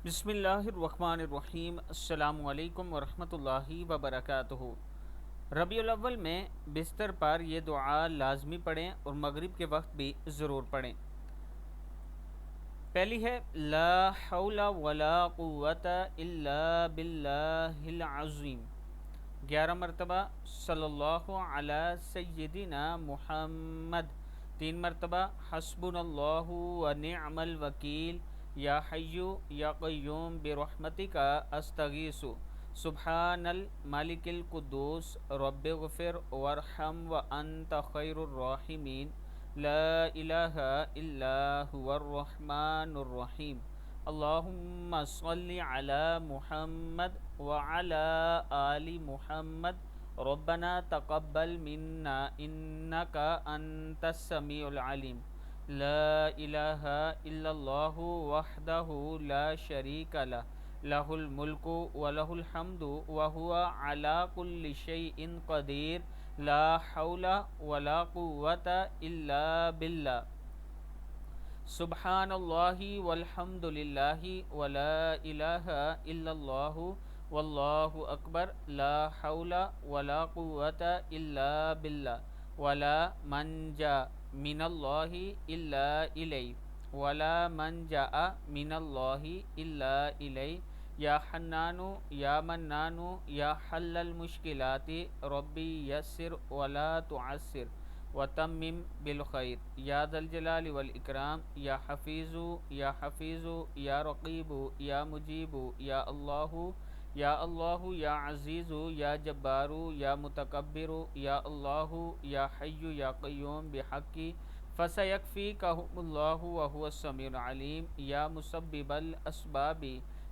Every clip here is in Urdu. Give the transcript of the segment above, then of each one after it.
بسم اللہ الرحمن الرحیم۔ السلام علیکم ورحمۃ اللہ وبرکاتہ۔ ربیع الاول میں بستر پر یہ دعا لازمی پڑھیں اور مغرب کے وقت بھی ضرور پڑھیں۔ پہلی ہے لا حول ولا قوت الا باللہ العظیم، 11 مرتبہ صلی اللہ علی سیدنا محمد، 3 مرتبہ حسبنا اللہ و نعم الوکیل، یا حی یا قیوم برحمتک استغیث، سبحان الملک القدوس رب اغفر وارحم وانت خیر الراحمین، لا الہ الا هو الرحمن الرحیم، اللہم صل علی محمد وعلی آل محمد، ربنا تقبل منا انک انت السمیع العلیم، لا الہ الا اللہ وحدہ لا شریک لہ، لہ الملک ولہ الحمد وہو علی کل شیء قدیر، لا حول ولا قوة الا باللہ، سبحان اللہ والحمد للہ ولا الہ الا اللہ واللہ اکبر، لا حول ولا قوة الا باللہ، ولا منجا من اللہ الا الیہ، ولا منجا من اللہ الا الیہ، یا حنان یا منان یا حل المشکلات ربی یسر ولا تعسر وتمم بالخیر، یا ذا الجلال والاکرام، یا حفیظ یا حفیظ یا رقیب یا مجیب، یا اللہ یا اللہ، یا عزیز یا جبار یا متکبر، یا اللہ یا حی یا قیوم بحق فسیکفیکہم اللہ وہو السمیع العلیم، یا مسبب الاسباب،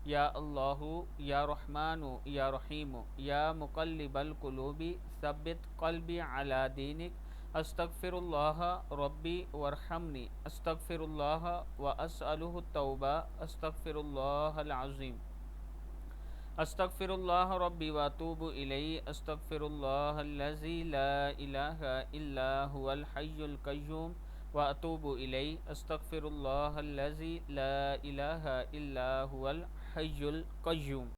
یا اللہ یا رحمن یا رحیم، یا مقلب القلوب ثبت قلبی علی دینک، استغفر اللہ ربی وارحمنی، استغفر اللہ واسألہ التوبہ، استغفر اللہ العظیم، استغفر اللہ ربی واتوب الیہ، استغفر اللہ الذی لا الہ الا هو الحی القیوم واتوب الیہ، استغفر اللہ الذی لا الہ الا هو الحی القیوم۔